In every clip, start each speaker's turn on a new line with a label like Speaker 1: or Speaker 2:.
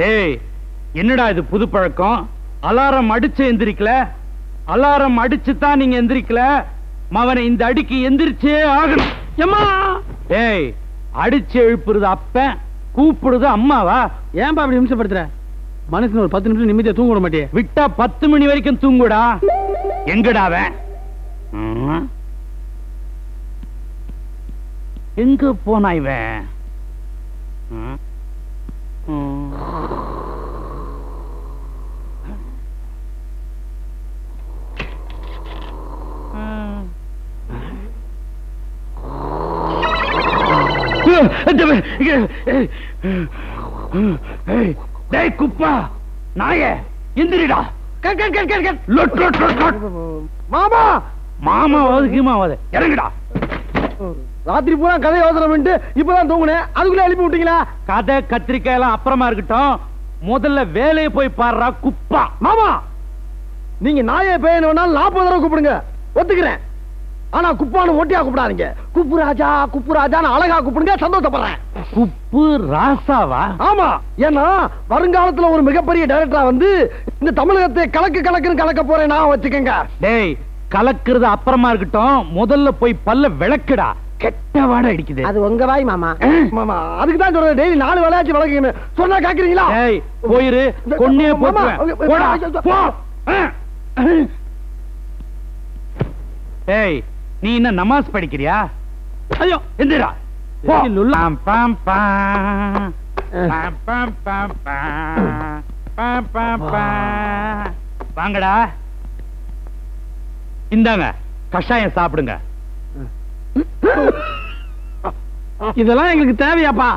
Speaker 1: ஏய், என்னடா இது புது பழக்கம்? அலாரம் அடிச்சு எந்திரிக்கல, அலாரம் அடிச்சு தான் நீங்க எந்திரிக்கல. மவனை இந்த அடிக்கு எந்திரிச்சே ஆகணும்.
Speaker 2: எம்மா,
Speaker 1: ஏய், அடிச்சு எழுப்புறது அப்ப, கூப்பிடுறது அம்மாவா?
Speaker 2: ஏன்பா அப்படி நிமிஷப்படுத்துற? மனுஷன் ஒரு 10 நிமிஷம் நிம்மதியா தூங்க விட மாட்டியே?
Speaker 1: விட்டா 10 மணி வரைக்கும் தூங்குடா. எங்கடாவ? எங்க போனா இவன்? குப்பா நாயே, எந்திரிடா.
Speaker 2: மாமா,
Speaker 1: மாமாவது கீமாவது இறங்குடா.
Speaker 2: ராத்திரி பூரா கதை யோசனை பண்ணிட்டு இப்பதான் தூங்குனேன், அதுக்குள்ள எழுப்பி விட்டீங்களா?
Speaker 1: கதை கத்திரிக்காய் எல்லாம் அப்புறமா இருக்கட்டும், முதல்ல வேலையை போய் பாடுறா குப்பா.
Speaker 2: மாமா, நீங்க நாயை பேயணும்னாலும் 40 தடவை கூப்பிடுங்க, ஒத்துக்கிறேன். ஆனா குப்பானு ஒட்டியா கூப்பிடாதீங்க. குப்பு ராஜா, குப்பு ராஜான்னு அழகா கூப்பிடுங்க, சந்தோஷப்படுறேன்.
Speaker 1: குப்பு ராசாவா?
Speaker 2: ஆமா, ஏன்னா வருங்காலத்துல ஒரு மிகப்பெரிய டைரக்டரா வந்து இந்த தமிழகத்தை கலக்குன்னு கலக்க போறேன் நான், வச்சுக்கங்க.
Speaker 1: டேய், கலக்குறது அப்புறமா இருக்கட்டும், முதல்ல போய் பல்ல விளக்குடா. கெட்ட வாடை அடிக்குது.
Speaker 2: அது உங்க வாய் மாமா. மாமா, அதுக்கு தான் சொல்றேன், டெய்லி 4 வேளையாச்சும் விளக்குங்க சொன்னா கேக்குறீங்களா?
Speaker 1: டேய், போயிரு, கொன்னே போடா. போ. ஏய், நீ என்ன நமாஸ் படிக்கிறியா? ஐயோ, எந்திரா. வாங்கடா, இந்தாங்க கஷாயம் சாப்பிடுங்க.
Speaker 2: இதெல்லாம் எங்களுக்கு தேவையாப்பா?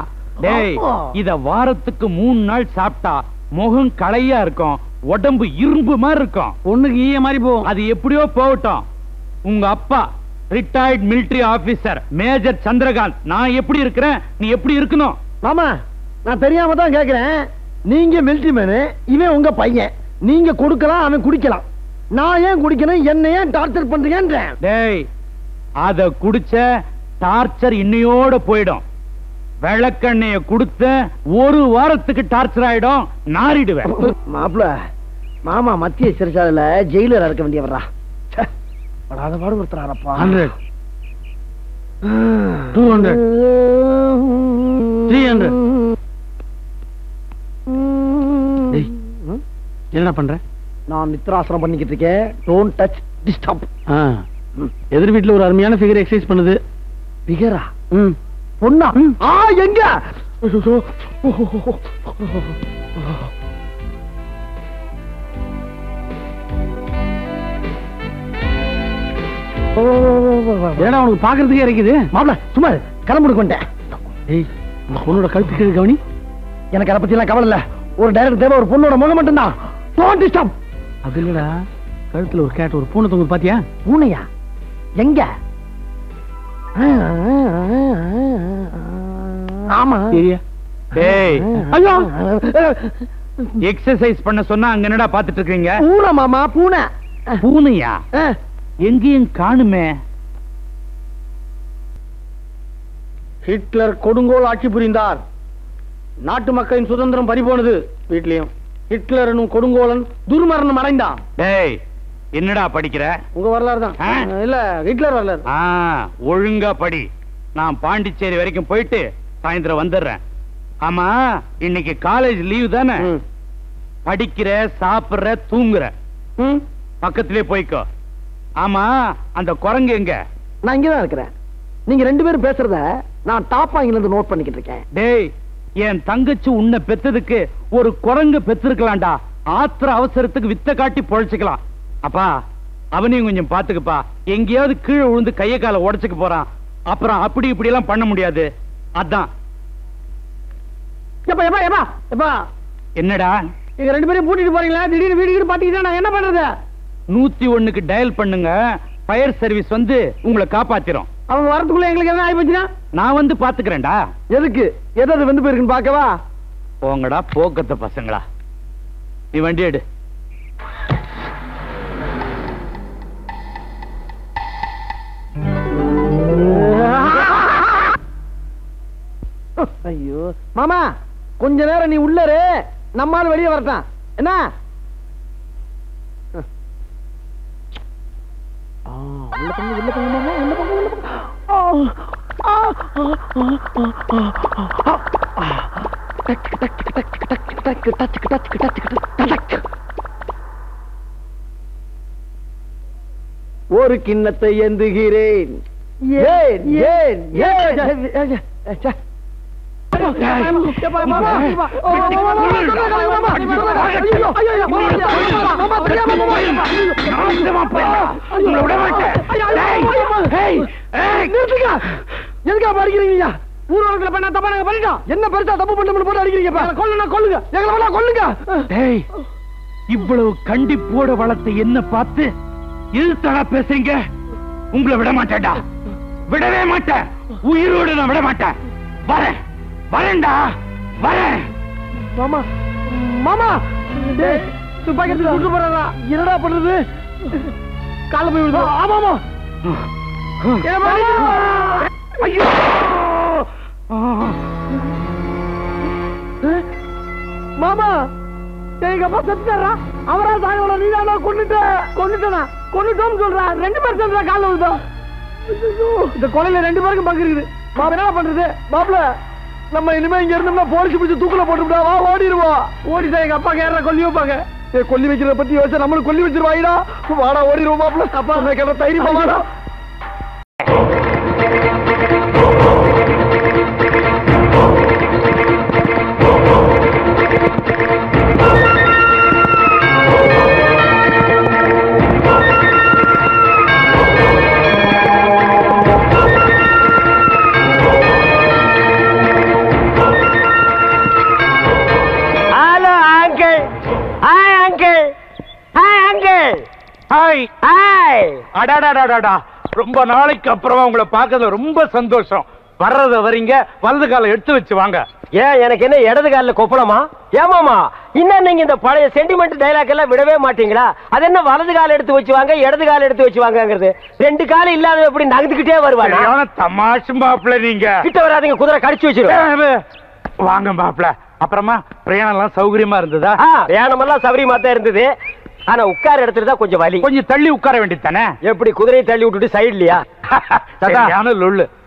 Speaker 1: டேய், இத வாரத்துக்கு 3 நாள் சாப்பிட்டா முகம் களையா இருக்கும், உடம்பு இரும்பு மாதிரி இருக்கும்.
Speaker 2: ஒண்ணுக்கு ஈய மாதிரி போகும்.
Speaker 1: அது எப்படியோ போகட்டும். உங்க அப்பா retired military officer major Chandrakant. நான் எப்படி இருக்கிறேன், நீ எப்படி இருக்கணும்?
Speaker 2: மாமா, நான் தெரியாம தான் கேக்குறேன். நீங்க மிலிட்டரி மேனு, இவன் உங்க பையன். நீங்க கொடுக்கலாம், அவன் குடிக்கலாம். நான் ஏன் குடிக்கணும், என்ன ஏன் டார்ச்சர் பண்றீங்க?
Speaker 1: டேய், அத குடிச்ச டார்ச்சர் இன்னையோட போயிடும். விளக்கெண்ணைய கொடுத்த 1 வாரத்துக்கு டார்ச்சர் ஆயிடும், நாரிடுவேன்.
Speaker 2: மாப்பிள, மாமா மத்திய சிறைச்சாலையில ஜெயிலர் இருக்க வேண்டியவரா. படாத பாடுபடுத்துறாரப்பா.
Speaker 1: 100 200 300.
Speaker 2: என்ன பண்ற? நான் நித்ராசனம் பண்ணிக்கிட்டு இருக்கேன். Don't touch, disturb. எதிர் வீட்டுல ஒரு அருமையான ஃபிகர் எக்ஸசைஸ் பண்ணுது. ஃபிகரா? பொண்ணா? எங்க? ஏடா உனக்கு பாக்குறதுக்கே இருக்குது. மாப்பிள சும்மா கிளம்புடுக்கு வந்துட்டேன். ஏய், அந்த பொண்ணோட கழுத்துக்கு கவனி. எனக்கு அதை பத்தி எல்லாம் கவலை இல்ல. ஒரு டைரக்டர் தேவை, ஒரு பொண்ணோட முகம் மட்டும் தான். Don't disturb. அது இல்லடா, கழுத்துல ஒரு கேட், ஒரு பூனை தொங்குது பாத்தியா? பூனையா? எங்க? ஆமா.
Speaker 1: டேய், ஐயோ, எக்ஸசைஸ் பண்ண சொன்னா அங்க என்னடா பாத்துட்டு இருக்கீங்க?
Speaker 2: பூனை மாமா, பூனை.
Speaker 1: பூனையா? எங்கேயும் காணுமே.
Speaker 2: ஹிட்லர் கொடுங்கோல் ஆட்சி புரிந்தார். நாட்டு மக்களின் சுதந்திரம் பறிபோனது. வீட்லயும் ஹிட்லர் எனும் கொடுங்கோலன் துர்மரணம் அடைந்தான்.
Speaker 1: டேய், என்னடா படிக்கிற?
Speaker 2: உங்க வரலாறு தான். இல்ல, ஹிட்லர் வரலாறு.
Speaker 1: ஒழுங்கா படி. நான் பாண்டிச்சேரி வரைக்கும் போயிட்டு சாயந்தரம் வந்துடுறேன். ஆமா, இன்னைக்கு காலேஜ் லீவ் தானே? படிக்கிற, சாப்பிடுற, தூங்குற, பக்கத்திலே போய்க்கோ. ஆமா, அந்த குரங்கு எங்க?
Speaker 2: நான் இங்கதான் இருக்கிறேன். நீங்க 2 பேரும் பேசுறத நான் டாப்பாங்கில இருந்து நோட் பண்ணிக்கிட்டு இருக்கேன்.
Speaker 1: டேய், என் தங்கச்சி உன்னை பெத்ததுக்கு ஒரு குரங்கு பெத்திருக்கலாம்டா. ஆத்திர அவசரத்துக்கு வித்த காட்டி பொழைச்சுக்கலாம். அப்பா, அவனையும் கொஞ்சம் பாத்துக்குப்பா. எங்கேயாவது கீழே விழுந்து கைய கால உடைச்சுக்க போறான். அப்புறம் அப்படி இப்படி எல்லாம் பண்ண முடியாது. அதான். என்னடா,
Speaker 2: நீங்க 2 பேரும் கூட்டிட்டு போறீங்களா? திடீர்னு வீடு பாத்தீங்கன்னா நான் என்ன பண்றது?
Speaker 1: 101க்கு டயல் பண்ணுங்க. ஃபயர் சர்வீஸ் வந்து உங்களை காப்பாத்திரும்.
Speaker 2: அவங்க வரதுக்குள்ள எங்களுக்கு என்ன ஆகி போச்சுன்னா
Speaker 1: நான் வந்து பாத்துக்கிறேன்டா.
Speaker 2: எதுக்கு? எதாவது வந்து போயிருக்குன்னு பாக்கவா?
Speaker 1: போங்கடா போக்கத்த பசங்களா. நீ வண்டி எடு.
Speaker 2: ஐயோ மாமா, கொஞ்ச நேரம் நீ உள்ளரு, நம்மால் வெளியே வரட்டான். என்ன உள்ள போங்க, உள்ள போங்க மாமா, உள்ள போங்க, உள்ள போங்க. ஒரு கிண்ணத்தை ஏந்துகிறேன். ஏன் ஏன் ஏன் எதுக்கா படிக்கிறீங்க? ஊர்வலத்துல பண்ண தப்பா நாங்க பண்ணிட்டோம். என்ன பெருசா தப்பு பண்ண போட்டு அடிக்கிறீங்க? கொல்லுங்க கொல்லுங்க, எங்களை கொல்லுங்க.
Speaker 1: இவ்வளவு கண்டிப்போட வளர்த்த என்ன பார்த்து எதிர்த்தடா பேசுறீங்க? உங்களை விட மாட்டேன்டா, விடவே மாட்டேன். உயிரோடு நான் விட மாட்டேன். வரேன் வரேன்டா, வரேன்.
Speaker 2: மாமா மாமா, துப்பாக்கி எடுத்து கொண்டு போறா. என்னடா பண்றது? கால போய் விடுதா? ஆமாமா. ஐயோ மாமா, எங்க அப்பா செத்துட்டாரா? அவரா சாயோட நீதானா? கொண்டுட்டோம் சொல்றா. 2 பேர் சொல்றா கால விழுதா. இந்த கொலையில 2 பேருக்கும் பங்கு இருக்குது. மாமா என்ன பண்றது? மாப்பிள்ள, நம்ம இனிமே இங்க இருந்தோம்னா போலீஸ் பிடிச்சு தூக்குல போட்டுவிட்டா. வா ஓடிடுவோம். ஓடிதான் எங்க அப்பா கேட்ற கொல்லி வைப்பாங்க. கொல்லி வைக்கிறத பத்தி யோசிச்சா நம்மளும் கொல்லி வச்சிருவாயிடா. வாடா ஓடிடுவோம் மாப்பிள்ள. அப்பா என்ன கேட்ட தைரியமா வாடா.
Speaker 1: ரொம்ப நாளைக்கு அப்புறமா உங்களை பார்க்கறது ரொம்ப சந்தோஷம். வர்றத வரீங்க, வலது கால எடுத்து வச்சு வாங்க.
Speaker 3: ஏன் எனக்கு என்ன இடது காலில் கொப்பளமா? ஏமாமா, இன்னும் நீங்க இந்த பழைய சென்டிமெண்ட் டைலாக் எல்லாம் விடவே மாட்டீங்களா? அது என்ன வலது கால எடுத்து வச்சு வாங்க, இடது கால எடுத்து வச்சு வாங்கிறது? 2 காலம் இல்லாத எப்படி நகர்ந்துகிட்டே வருவாங்க?
Speaker 1: தமாஷு மாப்பிள்ள, நீங்க
Speaker 3: கிட்ட வராதீங்க, குதிரை கடிச்சு வச்சிருவேன்.
Speaker 1: வாங்க மாப்பிள்ள. அப்புறமா பிரயாணம் எல்லாம் சௌகரியமா இருந்ததா?
Speaker 3: பிரயாணம் எல்லாம் சௌகரியமா தான் இருந்தது. ஆனா உட்கார இடத்துல தான் கொஞ்சம் வலி.
Speaker 1: கொஞ்சம் தள்ளி உட்கார வேண்டியது தானே?
Speaker 3: எப்படி குதிரையை தள்ளி விட்டுட்டு சைட்லயா?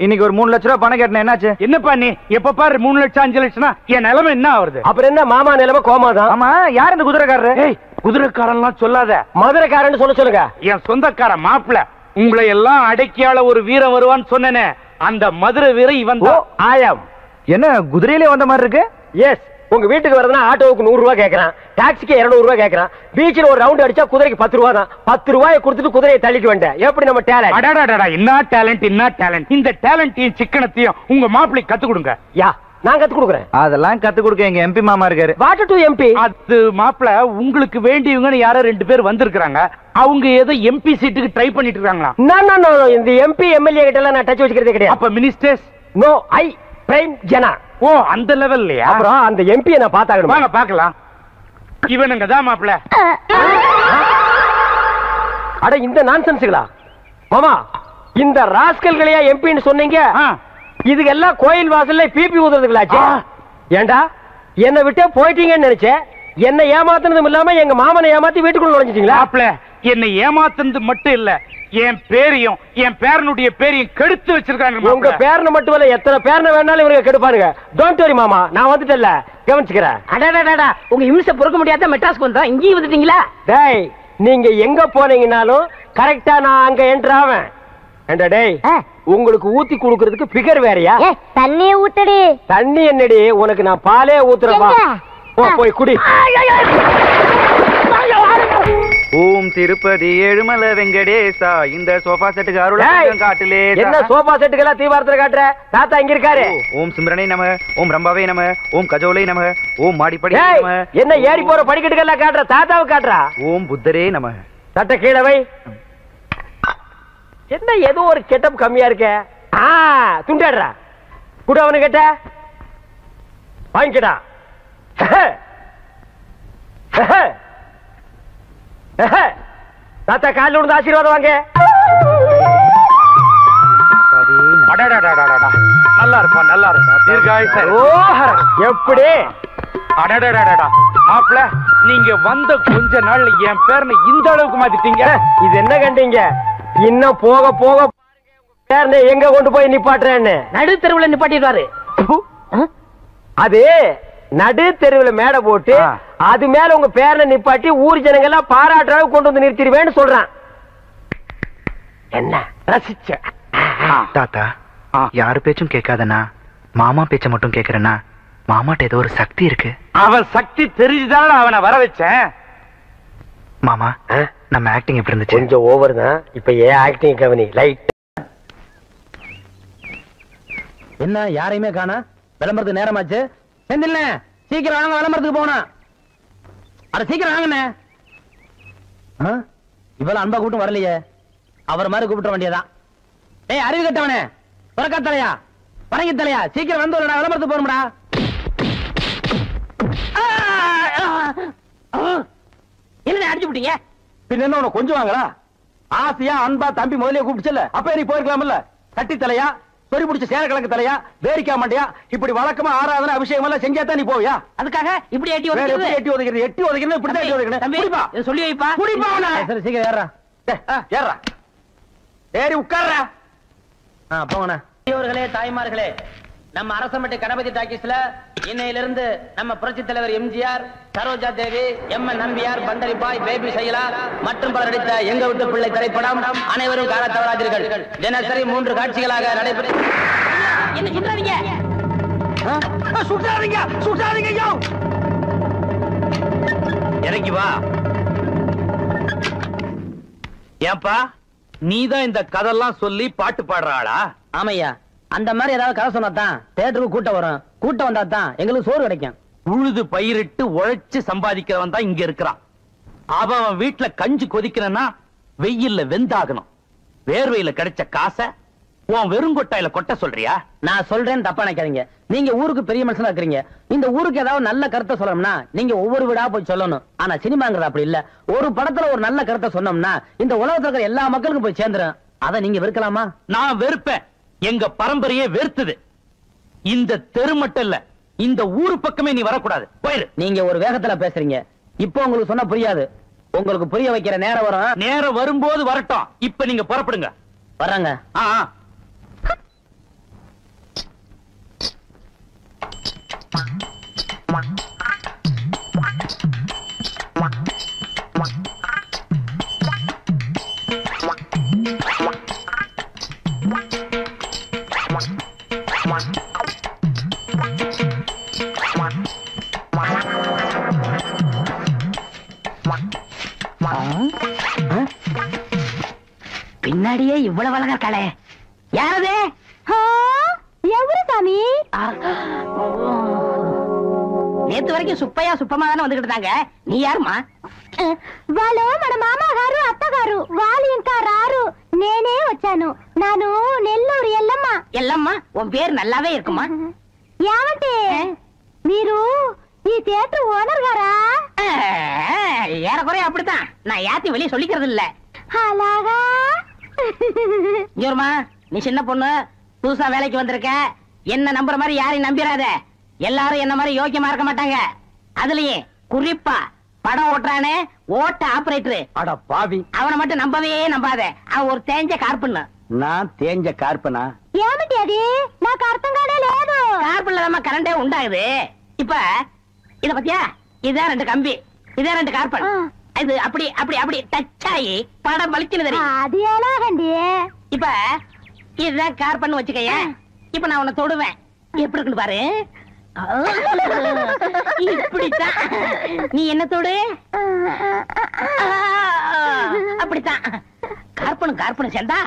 Speaker 2: இன்னைக்கு ஒரு 3 லட்சம் ரூபாய் பணம் கேட்டேன். என்னாச்சு?
Speaker 1: என்னப்பா நீ எப்ப பாரு 3 லட்சம் 5 லட்சம்னா என் நிலைமை என்ன ஆகுது?
Speaker 3: அப்புறம் என்ன மாமா நிலைமை? கோமாதான்.
Speaker 2: ஆமா, யார் இந்த குதிரைக்காரரு?
Speaker 1: குதிரைக்காரன்லாம் சொல்லாத,
Speaker 3: மதுரைக்காரன்னு சொல்லுங்க.
Speaker 1: என் சொந்தக்கார மாப்பிள்ள. உங்களை எல்லாம் அடக்கியால ஒரு வீரன் வருவான்னு சொன்னேனே, அந்த மதுரை வீரன் இவன் தான்.
Speaker 3: ஆயம்.
Speaker 2: என்ன குதிரையிலே வந்த மாதிரி இருக்கு?
Speaker 3: எஸ். உங்க வீட்டுக்கு வரதுனா ஆட்டோவுக்கு 100 ரூபாய் கேட்கறான், டாக்ஸிக்கு 200 ரூபாய் கேட்கறான். பீச்சில் ஒரு ரவுண்ட் அடிச்சா குதிரைக்கு 10 ரூபாய் தான். 10 ரூபாயை கொடுத்துட்டு குதிரையை தள்ளிட்டு வந்தேன். எப்படி நம்ம டேலண்ட்?
Speaker 1: அடடடடா, என்ன டேலண்ட், என்ன டேலண்ட்! இந்த டேலண்டையும் சிக்கனத்தையும் உங்க மாப்பிள்ளை கத்து கொடுங்க.
Speaker 3: யா, நான் கத்து கொடுக்குறேன்.
Speaker 2: அதெல்லாம் கத்து கொடுக்க எங்க எம்பி மாமா இருக்காரு.
Speaker 3: What to MP?
Speaker 1: அது மாப்பிள்ள, உங்களுக்கு வேண்டியவங்கன்னு யாரோ 2 பேர் வந்திருக்காங்க. அவங்க ஏதோ எம்பி சீட்டுக்கு ட்ரை பண்ணிட்டு இருக்காங்களா?
Speaker 3: நோ, இந்த எம்பி எம்எல்ஏ கிட்ட எல்லாம் நான் டச் வச்சுக்கிறதே கிடையாது.
Speaker 1: அப்ப மினிஸ்டர்ஸ்?
Speaker 3: நோ, ஐ பிரைம் ஜனா.
Speaker 1: ஓ, அந்த லெவல்லயா?
Speaker 3: அப்புறம் அந்த எம்பியை நான் பார்த்தாகணும்.
Speaker 1: வாங்க பார்க்கலாம். இவனுங்க தான் மாப்பிள்ள.
Speaker 3: அட, இந்த நான்சென்ஸ்களா மாமா? இந்த ராஸ்கல்களையா எம்பின்னு சொன்னீங்க? இதுக்கெல்லாம் கோயில் வாசல்ல பிபி ஊதுறதுங்களாச்சு. ஏண்டா என்ன விட்டே போயிட்டீங்கன்னு நினைச்சேன். என்ன ஏமாத்துனதும் இல்லாம எங்க மாமனை ஏமாத்தி வீட்டுக்குள்ள நுழைஞ்சிட்டீங்களா?
Speaker 1: மாப்பிள்ள, என்ன ஏமாத்துனது மட்டும் இல்ல, என் பேரையும் என் பேரனுடைய பேரையும் கெடுத்து வச்சிருக்காங்க.
Speaker 3: உங்க பேரனை மட்டும் இல்ல, எத்தனை பேரனை வேணாலும் இவங்க கெடுப்பாருங்க. டோன்ட் வரி மாமா, நான் வந்துட்டேன்ல, கவனிச்சுக்கிறேன்.
Speaker 4: அடடடடா, உங்க இம்சை பொறுக்க முடியாத மெட்ராஸ்க்கு வந்தோம், இங்கேயும் வந்துட்டீங்களா?
Speaker 3: டேய், நீங்க எங்க போனீங்கன்னாலும் கரெக்டா நான் அங்க என்டர் ஆவேன். ஏண்டா டேய், உங்களுக்கு ஊத்தி குடுக்கிறதுக்கு பிகர் வேறயா?
Speaker 4: தண்ணியை ஊத்தடி.
Speaker 3: தண்ணி என்னடி, உனக்கு நான் பாலே ஊத்துறவா? போய் குடி.
Speaker 2: ஓம் திருப்பதி ஏழுமலை வெங்கடேசா, இந்த சோஃபா செட்டுக்கு அருள் காட்டுலே.
Speaker 3: என்ன சோஃபா செட்டுக்கெல்லாம் தீவாரத்துல காட்டுற? தாத்தா இங்க இருக்காரு.
Speaker 2: ஓம் சிம்ரனை நம, ஓம் ரம்பாவே நம, ஓம் கஜோலை நம, ஓம் மாடிப்படி நம.
Speaker 3: என்ன ஏறி போற படிக்கட்டுக்கெல்லாம் காட்டுற? தாத்தாவுக்கு காட்டுறா.
Speaker 2: ஓம் புத்தரே நம.
Speaker 3: தட்ட கீழே வை. என்ன ஏதோ ஒரு கெட்டப் கம்மியா இருக்க? துண்டாடுறா. கூட அவனு கேட்ட வாங்கிக்கடா. தாத்தா காலில் விழுந்து ஆசீர்வாதம் வாங்க.
Speaker 1: நல்ல நல்லா இருப்பா நல்லா இருப்பா தீர்காயுச.
Speaker 3: எப்படி
Speaker 1: அடடடடா மாப்பிள, நீங்க வந்த கொஞ்ச நாள்ல என் பேர்ல இந்த அளவுக்கு மாத்திட்டீங்க.
Speaker 3: இது என்ன கண்டீங்க? இன்னும் போக போக பேர்ல எங்க கொண்டு போய் நிப்பாட்டுறேன்னு
Speaker 4: நடு தெருவுல நிப்பாட்டிடுவாரு.
Speaker 3: அது நடு தெருவுல மேடை போட்டு அது மேல உங்க பேர்ல நிப்பாட்டி ஊர் ஜனங்க எல்லாம் பாராட்டுற அளவுக்கு கொண்டு வந்து நிறுத்திடுவேன்னு சொல்றான். என்ன ரசிச்ச
Speaker 5: தாத்தா, யாரு பேச்சும் கேட்காதனா மாமா பேச்ச மட்டும் கேக்குறேன்னா மாமாட்ட ஏதோ ஒரு சக்தி இருக்கு.
Speaker 1: அவன் சக்தி தெரிஞ்சுதான அவனை வர வச்சேன்.
Speaker 5: மாமா, நம்ம ஆக்டிங் எப்படி இருந்துச்சு?
Speaker 3: கொஞ்சம் ஓவர் தான். இப்ப ஏன் ஆக்டிங் கவனி லைட்.
Speaker 2: என்ன யாரையுமே காணா? விளம்பரத்துக்கு நேரமாச்சு. செந்தில்ல சீக்கிரம் வாங்க, விளம்பரத்துக்கு போகணும். அட சீக்கிரம் வாங்கண்ணே. இவ்வளவு அன்பா கூட்டம் வரலையே. அவர் மாதிரி கூப்பிட்ட வேண்டியதான். ஏய் அறிவு கட்டவனே, புறக்கா தலையா பரங்கி தலையா, சீக்கிரம் வந்து விளம்பரத்துக்கு போகணும்டா.
Speaker 4: என்ன அடிச்சு விட்டீங்க?
Speaker 2: பின்ன என்ன உனக்கு கொஞ்சம் வாங்கலாம்? ஆசையா அன்பா தம்பி முதலே கூப்பிடுச்சல, அப்ப நீ போயிருக்கலாம்ல. கட்டி தலையா, சொறி பிடிச்ச சேர கிழக்கு தலையா, வேரிக்கா மாட்டியா, இப்படி வழக்கமா ஆராதனை அபிஷேகம் எல்லாம் செஞ்சாதான் நீ போவியா?
Speaker 4: அதுக்காக இப்படி எட்டி
Speaker 2: எட்டி
Speaker 4: ஒதுக்குறது?
Speaker 2: ஒதுக்கிறது எட்டி ஒதுக்கிறது இப்படிதான் எட்டி ஒதுக்கணும்.
Speaker 4: தம்பி,
Speaker 2: குடிப்பா
Speaker 4: இதை சொல்லி வைப்பா.
Speaker 2: குடிப்பா அவனை. சரி சீக்கிரம் ஏறா. ஏறா ஏறி உட்கார்றா. போங்கண்ணா.
Speaker 6: பெரியவர்களே, தாய்மார்களே, நம்ம அரசமட்டை கணபதி டாக்கீஸ்ல இன்னையிலிருந்து நம்ம புரட்சி தலைவர் எம்ஜிஆர், சரோஜா தேவி, எம்.என். நம்பியார், பண்டரி பாய், பேபி சைலா மற்றும் பலர் நடித்த எங்க வீட்டு பிள்ளை திரைப்படம் அனைவரும் காண தவறாதீர்கள். தினசரி 3 காட்சிகளாக நடைபெறும்.
Speaker 4: என்ன சுட்டாதீங்க?
Speaker 2: சுட்டாதீங்க சுட்டாதீங்க. ஐயோ
Speaker 1: இறங்கி வா. ஏன்பா, நீதான் இந்த கதெல்லாம் சொல்லி பாட்டு பாடுற ஆளா?
Speaker 6: ஆமையா, அந்த மாதிரி ஏதாவது கதை சொன்னாதான் தியேட்டருக்கு கூட்டம் வரும். கூட்டம் வந்தா தான் எங்களுக்கு சோறு கிடைக்கும்.
Speaker 1: உழுது பயிரிட்டு உழைச்சு சம்பாதிக்கிறவன் தான் இங்க இருக்கிறான். அவன் வீட்டுல கஞ்சி கொதிக்கணும்னா வெயில்ல வெந்தாகணும். வேர்வையில கிடைச்ச காசை உன் வெறுங்கொட்டாயில கொட்ட சொல்றியா?
Speaker 6: நான் சொல்றேன்னு தப்பா நினைக்காதீங்க. நீங்க ஊருக்கு பெரிய மனுஷனா இருக்கிறீங்க. இந்த ஊருக்கு ஏதாவது நல்ல கருத்தை சொல்லணும்னா நீங்க ஒவ்வொரு வீடா போய் சொல்லணும். ஆனா சினிமாங்கிறது அப்படி இல்ல. ஒரு படத்துல ஒரு நல்ல கருத்தை சொன்னோம்னா இந்த உலகத்துல இருக்கிற எல்லா மக்களுக்கும் போய் சேர்ந்துரும். அதை நீங்க வெறுக்கலாமா?
Speaker 1: நான் வெறுப்பேன். எங்க பரம்பரையே வெறுத்தது. இந்த தெரு மட்டும் இல்ல, இந்த ஊரு பக்கமே நீ வரக்கூடாது. போயிரு.
Speaker 6: நீங்க ஒரு வேகத்துல பேசுறீங்க. இப்போ உங்களுக்கு சொன்னா புரியாது. உங்களுக்கு புரிய வைக்கிற நேரம் வரும்.
Speaker 1: நேரம் வரும்போது வரட்டும். இப்ப நீங்க புறப்படுங்க.
Speaker 6: வர்றாங்க.
Speaker 4: பின்னாடியே இவ்வளவு அழகா இருக்காளே, யாரது?
Speaker 7: எவரு சாமி?
Speaker 4: நேத்து வரைக்கும் சுப்பையா சுப்பமா தானே வந்துகிட்டு இருந்தாங்க. நீ யாருமா?
Speaker 7: వాళ్ళు మన మామగారు అత్తగారు వాళ్ళు ఇంకా రారు. నేనే వచ్చాను. నాను నెల్లూరు ఎల్లమ్మ.
Speaker 4: ఎల్లమ్మా, உன் பேர் நல்லாவே இருக்குமா?
Speaker 7: ఏమంటే మీరు ఈ థియేటర్ ఓనర్ గారా?
Speaker 4: ஏறக்குறைய அப்படித்தான். நான் யாத்தையும் வெளியே சொல்லிக்கிறது இல்ல.
Speaker 7: అలాగా?
Speaker 4: ஜோர்மா, நீ சின்ன பொண்ணு, புதுசா வேலைக்கு வந்திருக்க. என்ன நம்புற மாதிரி யாரையும் நம்பிராத. எல்லாரும் என்ன மாதிரி யோக்கியமா இருக்க மாட்டாங்க. அதுலயும் குறிப்பா படம் ஓட்டுறானே ஓட்ட ஆபரேட்டர்,
Speaker 2: அட பாவி,
Speaker 4: அவனை மட்டும் நம்பவே நம்பாத. அவன் ஒரு தேஞ்ச கார்பன்.
Speaker 2: நான் தேஞ்ச கார்பனா?
Speaker 7: ఏమిటి అది? నాకు అర్థం కానే లేదు.
Speaker 4: கார்பன்ல தான் கரண்டே உண்டாகுது. இப்ப இத பத்தியா, இதான் 2 கம்பி, இதான் 2 கார்பன். இது அப்படி அப்படி அப்படி டச் ஆகி படம் வலிச்சுன்னு தெரியும்.
Speaker 7: అది ఎలాగండి?
Speaker 4: இப்ப இதுதான் கார்பன் வச்சுக்கைய. இப்ப நான் உன்னை தொடுவேன். எப்படி இருக்குன்னு பாரு. இப்படித்தான். நீ என்ன தொடு? அப்படித்தான். கார்பனும் கார்பனும் சேர்ந்தா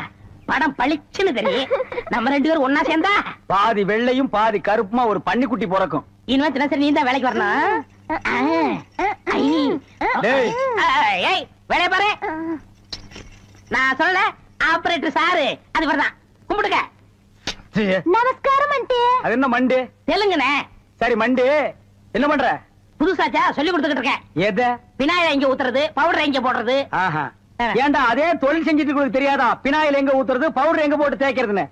Speaker 4: படம் பளிச்சுன்னு தெரியும். நம்ம 2 பேரும் ஒன்னா சேர்ந்தா
Speaker 2: பாதி வெள்ளையும் பாதி கருப்புமா ஒரு பன்னிக்குட்டி பிறக்கும்.
Speaker 4: இனிமே தினசரி நீ தான் வேலைக்கு வரணும். வேலைய பாரு. நான் சொல்ல ஆபரேட்டர் சாரு அது வரதான். கும்பிடுங்க.
Speaker 7: நமஸ்காரம் అంటే.
Speaker 2: அது என்ன மண்டு?
Speaker 4: தெலுங்குனே.
Speaker 2: சரி மண்டு, என்ன பண்ற?
Speaker 4: புதுசாச்சா சொல்லி கொடுத்துக்கிட்டு இருக்கேன்.
Speaker 2: எத?
Speaker 4: பினாயில எங்க ஊத்துறது, பவுடர் எங்க போடுறது.
Speaker 2: ஏண்டா அதே தொழில் செஞ்சுட்டு உங்களுக்கு தெரியாதா? பினாயில் எங்க ஊத்துறது, பவுடர் எங்க போட்டு தேய்க்கிறதுன்னு?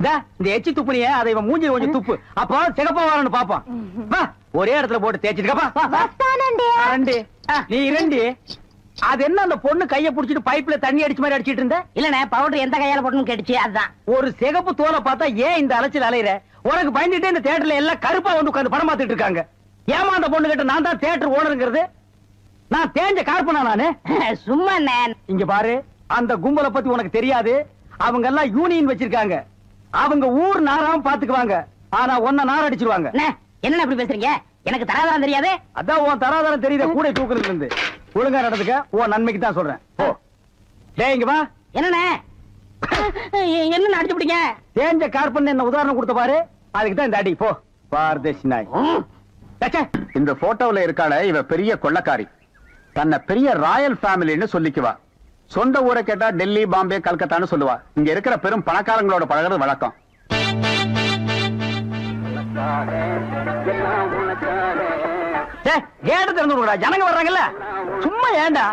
Speaker 1: இந்த எச்சி துப்புனிய அதை இவன் மூஞ்சி கொஞ்சம் துப்பு அப்போ சிகப்பா வரணும் பாப்பான் வா ஒரே இடத்துல போட்டு தேய்ச்சிட்டு நீ இரண்டி அது என்ன அந்த பொண்ணு கைய புடிச்சிட்டு பைப்ல தண்ணி அடிச்ச மாதிரி அடிச்சிட்டு இருந்த
Speaker 4: இல்லண்ணே பவுடர் எந்த கையால போடணும் கேட்டுச்சு அதுதான்
Speaker 1: ஒரு சிகப்பு தோலை பார்த்தா ஏன் இந்த அலைச்சல் அலையிற உனக்கு பயந்துட்டு இந்த தியேட்டர்ல எல்லாம் கருப்பா வந்து உட்கார்ந்து படம் பார்த்துட்டு இருக்காங்க ஏமா அந்த பொண்ணு கிட்ட நான் தான் தியேட்டர் ஓனருங்கிறது நான் தேஞ்ச கார்பனா நானு
Speaker 4: சும்மா
Speaker 1: இங்க பாரு அந்த கும்பலை பத்தி உனக்கு தெரியாது அவங்க எல்லாம் யூனியன் வச்சிருக்காங்க அவங்க ஊர் நாராம பாத்துக்குவாங்க ஆனா ஒன்ன நார் அடிச்சிருவாங்க
Speaker 4: என்ன அப்படி பேசுறீங்க எனக்கு தராதரம் தெரியாது
Speaker 1: அதான் உன் தராதரம் தெரியுத கூட தூக்குறதுல இருந்து ஒழுங்கா நடந்துக்க உன் நன்மைக்கு தான் சொல்றேன் ஓ டேய் இங்க வா
Speaker 4: என்னண்ணே என்ன அடிச்சு பிடிங்க
Speaker 1: தேஞ்ச கார்பன் என்ன உதாரணம் கொடுத்த பாரு அதுக்கு தான் இந்த அடி போ பாரதேசி நாய்
Speaker 8: இந்த போட்டோல இருக்காள இவ பெரிய கொள்ளக்காரி தன்னை பெரிய ராயல் ஃபேமிலின்னு சொல்லிக்குவா சொந்த ஊரை கேட்டா டெல்லி பாம்பே கல்கத்தான்னு சொல்லுவா இங்க இருக்கிற பெரும் பணக்காரங்களோட பழகிறது வழக்கம்
Speaker 1: கேட்டு திறந்து விடுடா ஜனங்க வர்றாங்கல்ல சும்மா ஏண்டா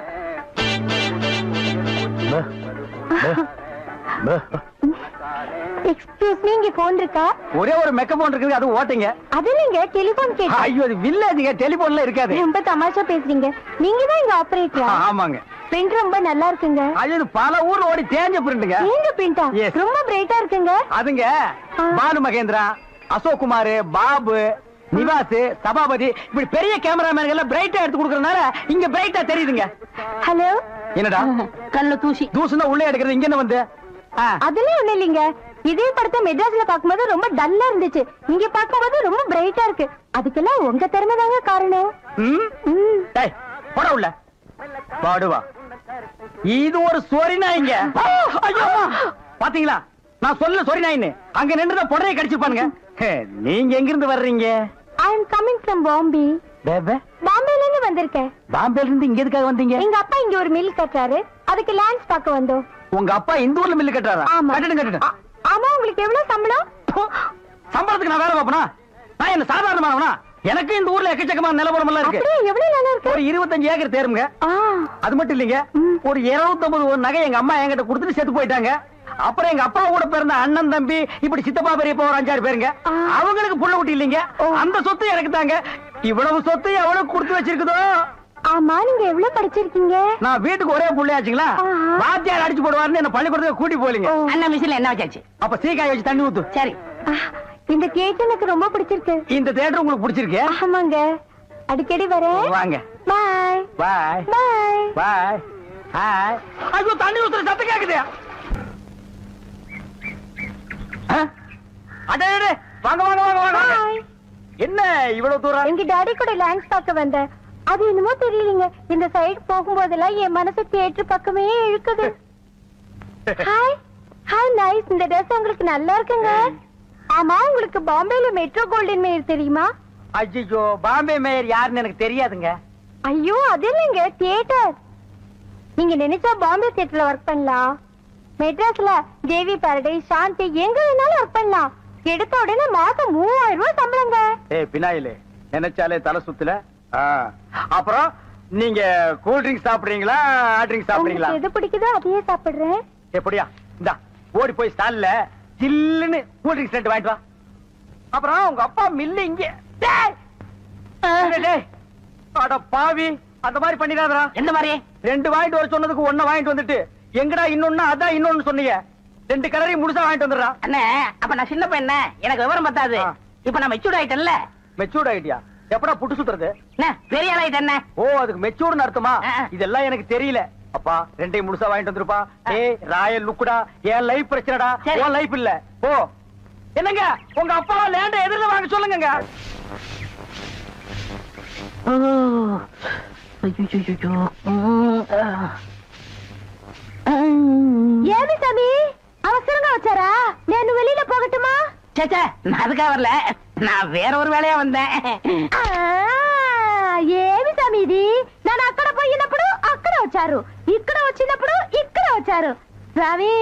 Speaker 7: எக்ஸ்கியூஸ் மீ இங்க போன் இருக்கா
Speaker 1: ஒரே ஒரு மெக்க போன் இருக்குது அது ஓட்டுங்க
Speaker 7: அது நீங்க டெலிபோன் கேட்டா
Speaker 1: ஐயோ அது வில்லேஜ்ங்க டெலிபோன்ல இருக்காது
Speaker 7: ரொம்ப தமாஷா பேசுறீங்க நீங்க தான் இங்க ஆபரேட்டரா
Speaker 1: ஆமாங்க
Speaker 7: பிரிண்ட் ரொம்ப நல்லா இருக்குங்க
Speaker 1: அது பல ஊர்ல ஓடி தேஞ்ச பிரிண்ட்ங்க
Speaker 7: ஏங்க பிரிண்டா ரொம்ப பிரைட்டா இருக்குங்க
Speaker 1: அதுங்க பாலு மகேந்திரா அசோக் குமார் பாபு நிவாஸ் சபாபதி இப்படி பெரிய கேமராமேன் எல்லாம் பிரைட்டா எடுத்து கொடுக்கறதுனால இங்க பிரைட்டா தெரியுதுங்க
Speaker 7: ஹலோ
Speaker 1: என்னடா
Speaker 4: கல்ல தூசி
Speaker 1: தூசுனா உள்ளே எடுக்கிறது இங்க என்ன வந்து
Speaker 7: அதெல்லாம் ஒண்ணு இல்லைங்க இதே படத்தை மெட்ராஸ்ல பாக்கும்போது ரொம்ப டல்லா இருந்துச்சு இங்க பாக்கும்போது ரொம்ப பிரைட்டா இருக்கு அதுக்கெல்லாம் உங்க திறமை தாங்க காரணம்
Speaker 1: போட உள்ள பாடுவா இது ஒரு சொரி நாய்ங்க பாத்தீங்களா நான் சொல்ல சொரி நாயின்னு அங்க நின்று புடரையை கடிச்சுப்பானுங்க நீங்க எங்க இருந்து வர்றீங்க
Speaker 7: ஐ அம் கமிங் ஃப்ரம் பாம்பே பாம்பேல இருந்து வந்திருக்கேன்
Speaker 1: பாம்பேல இருந்து இங்க எதுக்காக வந்தீங்க
Speaker 7: எங்க அப்பா இங்க ஒரு மில் கட்டுறாரு அதுக்கு லேண்ட்ஸ் பார்க்க வந்தோம்
Speaker 1: உங்க அப்பா இந்த ஊர்ல மில் கட்டுறாரா கட்டிட்டு
Speaker 7: ஆமா உங்களுக்கு எவ்வளவு சம்பளம்
Speaker 1: சம்பளத்துக்கு நான் வேலை பார்ப்பனா நான் என்ன சாதாரணமானவனா எனக்கு இந்த ஊர்ல எக்கச்சக்கமான நிலவரம் எல்லாம் இருக்கு
Speaker 7: எவ்வளவு நிலம் இருக்கு
Speaker 1: ஒரு 25 ஏக்கர் தேருங்க அது மட்டும் இல்லைங்க ஒரு 250 நகை எங்க அம்மா என்கிட்ட கொடுத்துட்டு செத்து போயிட்டாங்க அப்புறம் எங்க அப்பா கூட பிறந்த அண்ணன் தம்பி இப்படி சித்தப்பா பெரியப்பா ஒரு 5-6 பேருங்க அவங்களுக்கு புள்ள குட்டி இல்லைங்க அந்த சொத்து எனக்கு தாங்க இவ்வளவு சொத்து எவ்வளவு கொடுத்து வச்சிருக்குதோ
Speaker 7: ஆமா நீங்க எவ்வளவு படிச்சிருக்கீங்க
Speaker 1: நான் வீட்டுக்கு ஒரே புள்ளையாச்சுங்களா வாத்தியார் அடிச்சு போடுவாருன்னு என்ன பள்ளிக்கூடத்துக்கு கூட்டி போலீங்க
Speaker 4: அண்ணா மிஷின்ல என்ன வச்சாச்சு
Speaker 1: அப்ப சீக்காய் வச்சு தண்ணி ஊத்து
Speaker 4: சரி
Speaker 7: இந்த தியேட்டர் எனக்கு ரொம்ப பிடிச்சிருக்கு
Speaker 1: இந்த தியேட்டர் உங்களுக்கு பிடிச்சிருக்கு
Speaker 7: ஆமாங்க அடிக்கடி வரேன்
Speaker 1: வாங்க
Speaker 7: பாய்
Speaker 1: பாய்
Speaker 7: பாய்
Speaker 1: பாய் ஹாய் ஐயோ தண்ணி ஊத்துற சத்தம் கேக்குது அடே வாங்க வாங்க வாங்க வாங்க என்ன இவ்வளவு தூரம்
Speaker 7: எங்க டாடி கூட லேண்ட்ஸ் பார்க்க வந்தேன் அது என்னமோ தெரியலீங்க இந்த சைடு போகும்போதெல்லாம் என் மனசு தியேட்டர் பக்கமே இழுக்குது ஹாய் ஹாய் நைஸ் இந்த ட்ரெஸ் உங்களுக்கு நல்லா இருக்குங்க ஆமா உங்களுக்கு பாம்பேல மெட்ரோ கோல்டன் மேயர் தெரியுமா
Speaker 1: ஐயோ பாம்பே மேயர் யாருன்னு எனக்கு தெரியாதுங்க
Speaker 7: ஐயோ அது இல்லைங்க தியேட்டர் நீங்க நினைச்சா பாம்பே தியேட்டர்ல ஒர்க் பண்ணலாம் மெட்ராஸ்ல தேவி பாரடைஸ் சாந்தி எங்க வேணாலும் ஒர்க் பண்ணலாம் எடுத்த உடனே மாசம் 3000 ரூபாய் சம்பளங்க
Speaker 1: பினாயிலே நினைச்சாலே தலை சுத்துல அப்புறம் நீங்க கூல் ட்ரிங்க்ஸ் சாப்பிடுறீங்களா ஹாட் ட்ரிங்க்ஸ் சாப்பிடுறீங்களா
Speaker 7: எது பிடிக்குதோ அதையே சாப்பிடுறேன்
Speaker 1: எப்படியா இந்தா ஓடி போய் ஸ்டால்ல ஜில்லுன்னு கூல் ட்ரிங்க்ஸ் ரெண்டு வாங்கிட்டு வா அப்புறம் உங்க அப்பா மில்லு இங்க அட பாவி அந்த மாதிரி பண்ணிடாதடா
Speaker 4: எந்த மாதிரி
Speaker 1: 2 வாங்கிட்டு வர சொன்னதுக்கு 1 வாங்கிட்டு வந்துட்டு எங்கடா இன்னொன்னு அதான் இன்னொன்னு சொன்னீங்க 2 கலரையும் முழுசா வாங்கிட்டு வந்துடுறா
Speaker 4: அண்ணே அப்ப நான் சின்ன பையன் எனக்கு விவரம் பத்தாது இப்ப நான் மெச்சூர்ட் ஆயிட்டேன்ல
Speaker 1: மெச்சூர்ட் ஆயிட்டியா எப்படா புட்டு சுத்துறது
Speaker 4: பெரிய ஆள் ஆயிட்டேன்
Speaker 1: ஓ அதுக்கு மெச்சூர்னு அர்த்தமா இதெல்லாம் எனக்கு தெரியல அப்பா 2 முழுசா வாங்கிட்டு வந்துருப்பா ராயல் லுக்குடா என் லைஃப் பிரச்சனைடா உன் லைஃப் இல்ல ஓ என்னங்க உங்க அப்பா லேண்ட எதிரில வாங்க சொல்லுங்க
Speaker 7: ஏமி சாமி அவசரமா வச்சாரா நான் வெளியில போகட்டுமா
Speaker 4: சேச்சே நான் அதுக்காக வரல நான் வேற ஒரு வேலையா வந்தேன்
Speaker 7: ఏమి సమీది నేను అక్కడ పోయినప్పుడు అక్కడ వచ్చారు ఇక్కడ వచ్చినప్పుడు ఇక్కడ వచ్చారు స్వామి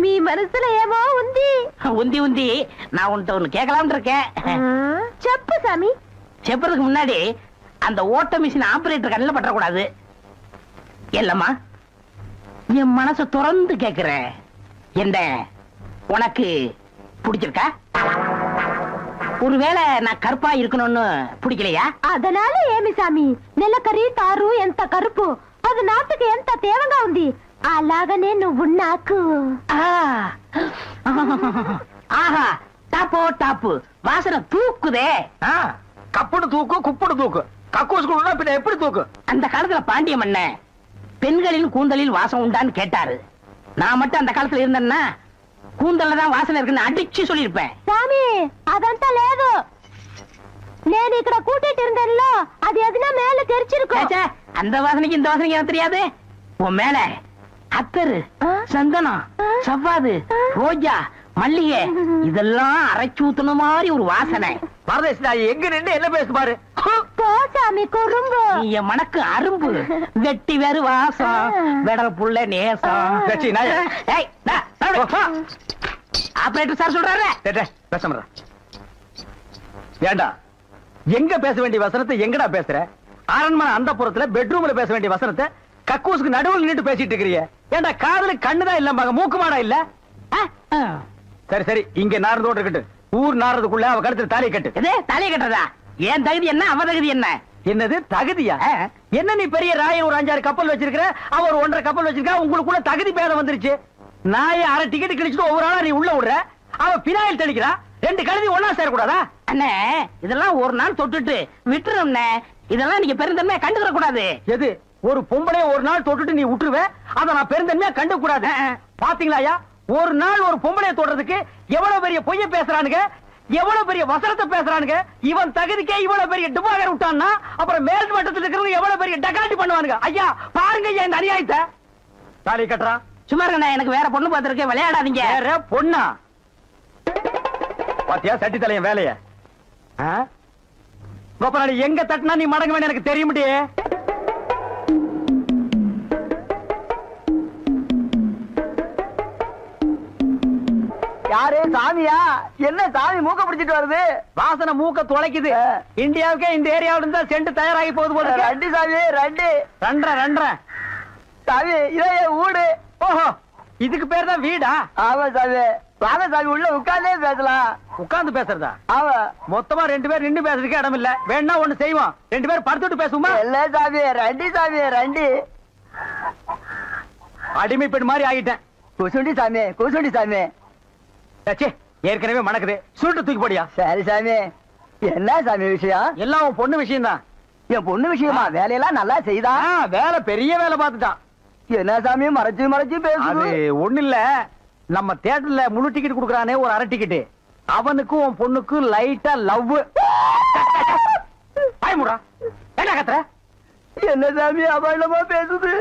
Speaker 7: మీ మనసులో ఏమో ఉంది
Speaker 4: உந்தி உந்தி நான் உன்கிட்ட ஒண்ணு கேட்கலாம்னு இருக்கேன்
Speaker 7: చెప్పు சாமி
Speaker 4: செப்புறதுக்கு முன்னாடி அந்த ஓட்ட மிஷின் ஆபரேட்டர் கண்ணில் பற்றக்கூடாது இல்லம்மா என் மனசை திறந்து கேட்கிறேன் என்ன உனக்கு பிடிச்சிருக்கா? ஒருவேளை நான் கருப்பா இருக்கணும்னு பிடிக்கலையா?
Speaker 7: அதனால ఏమి సామి నెలకరి తారు ఎంత కరుపు అది నాటుకు ఎంత తేవంగా ఉంది అలాగనే నువ్వు నాకు
Speaker 4: ஆஹா டாப்போ டாப்பு வாசனை தூக்குதே.
Speaker 3: கப்புடு தூக்கு குப்புடு தூக்கு கக்கூசுக்குள்ள பின்ன எப்படி தூக்கு?
Speaker 4: அந்த காலத்துல பாண்டிய மன்னன் பெண்களின் கூந்தலில் வாசம் உண்டான்னு கேட்டாரு. நான் மட்டும் அந்த காலத்துல இருந்தேன்னா கூந்தல்ல தான் வாசனை இருக்குன்னு அடிச்சு சொல்லிருப்பேன்.
Speaker 7: சாமி అదంతా లేదు నేను ఇక్కడ కూటిட்டு இருந்தேன்ல அது எதுனா மேல தெரிச்சிருக்கும்.
Speaker 4: அந்த வாசனைக்கு இந்த வாசனைக்கு எனக்கு தெரியாது. உன் மேல அத்தரு சந்தனம் சவ்வாது ரோஜா மல்லிகை இதெல்லாம் அரைச்சு ஊத்துன மாதிரி ஒரு வாசனை.
Speaker 3: பரதேசி நாய் எங்க நின்று என்ன பேசு பாரு.
Speaker 7: சாமி குறும்பு
Speaker 4: நீ என் மனக்கு அரும்பு வெட்டி வேறு வாசம் வெடல் புள்ள நேசம். ஆபரேட்டர் சார் சொல்றாரு.
Speaker 3: ஏண்டா எங்க பேச வேண்டிய வசனத்தை எங்கடா பேசுற? அரண்மனை அந்த புறத்துல பெட்ரூம்ல பேச வேண்டிய வசனத்தை கக்கூசுக்கு நடுவில் நின்று பேசிட்டு இருக்கிறீங்க. ஏண்டா காதுல கண்ணுதான் இல்ல மூக்கு மாடா இல்ல? சரி சரி இங்க நார்ந்தோடு இருக்கட்டும். ஊர் நார்றதுக்குள்ள அவ கழுத்துல தாலியை கட்டு.
Speaker 4: தாலியை கட்டுறதா? ஏன் தகுதி என்ன அவ தகுதி என்ன?
Speaker 3: என்னது தகுதியா? என்ன நீ பெரிய ராயன் ஒரு 5-6 கப்பல் வச்சிருக்கிற, அவர் 1.5 கப்பல் வச்சிருக்கா, உங்களுக்குள்ள தகுதி பேதம் வந்துருச்சு. நாயை அரை டிக்கெட் கிழிச்சிட்டு ஒவ்வொரு ஆளா நீ உள்ள விடுற, அவ பினாயில் தெளிக்கிறா. 2 கழுதி ஒன்னா சேரக்கூடாதா?
Speaker 4: அண்ணே இதெல்லாம் ஒரு நாள் தொட்டுட்டு விட்டுரும். இதெல்லாம் நீங்க பெருந்தன்மையா கண்டுக்கிற கூடாது.
Speaker 3: எது ஒரு பொம்பளைய ஒரு நாள் தொட்டுட்டு நீ விட்டுருவ, அத நான் பெருந்தன்மையா கண்டு கூடாது. பாத்தீங்களா ஒரு நாள் ஒரு பொம்பளைய தொடுறதுக்கு எவ்வளவு பெரிய பொய்ய பேசுறானுங்க, எவ்வளவு பெரிய வசனத்தை பேசுறானுங்க. இவன் தகுதிக்கே இவ்வளவு பெரிய டுபாகர் விட்டான்னா அப்புறம் மேல் மட்டத்தில் இருக்கிறவங்க எவ்வளவு பெரிய டகாட்டி பண்ணுவானுங்க. ஐயா பாருங்க ஐயா இந்த அநியாயத்தை. தாலி கட்டுறா.
Speaker 4: சும்மா இருங்க, எனக்கு வேற பொண்ணு பார்த்திருக்கேன், விளையாடாதீங்க.
Speaker 3: வேற பொண்ணா? பாத்தியா சட்டி தலையன் வேலைய. கோபநாடி எங்க தட்டினா நீ மடங்க வேணும் எனக்கு தெரிய முடியே.
Speaker 2: யாரு சாமியா? என்ன சாமி மூக்க பிடிச்சிட்டு வருது?
Speaker 3: வாசனை மூக்க துளைக்குது. இந்தியாவுக்கே இந்த ஏரியாவில இருந்தா சென்ட் தயாராகி போகுது போல.
Speaker 2: ரெண்டு சாமி ரெண்டு சாமி இதே வீடு.
Speaker 3: ஓஹோ இதுக்கு பேர் தான் வீடா?
Speaker 2: ஆமா சாமி. வாங்க சாமி உள்ள உட்கார்ந்தே பேசலாம்.
Speaker 3: உட்கார்ந்து பேசுறதா?
Speaker 2: ஆமா.
Speaker 3: மொத்தமா 2 பேர் நின்று பேசுறதுக்கு இடம் இல்ல. வேணா ஒண்ணு செய்வோம், 2 பேர் படுத்துட்டு பேசுவோமா?
Speaker 2: இல்ல சாமி ரெண்டு
Speaker 3: அடிமை பெண் மாதிரி ஆகிட்டேன்.
Speaker 2: குசுண்டி சாமி.
Speaker 3: ஏற்கனவே மணக்குது, சுருட்டு தூக்கி போடியா.
Speaker 2: சரி சாமி. என்ன சாமி விஷயம்?
Speaker 3: எல்லாம் உன் பொண்ணு விஷயம் தான்.
Speaker 2: என் பொண்ணு விஷயமா? வேலையெல்லாம் நல்லா செய்தா?
Speaker 3: வேலை பெரிய வேலை பார்த்துட்டான்.
Speaker 2: என்ன சாமி மறைச்சு பேசுது? அது
Speaker 3: ஒண்ணு இல்ல, நம்ம தியேட்டர்ல முழு டிக்கெட் குடுக்கறானே ஒரு அரை டிக்கெட், அவனுக்கும் உன் பொண்ணுக்கும் லைட்டா லவ். பயமுடா என்ன கத்துற?
Speaker 2: என்ன சாமி அபாண்டமா பேசுது?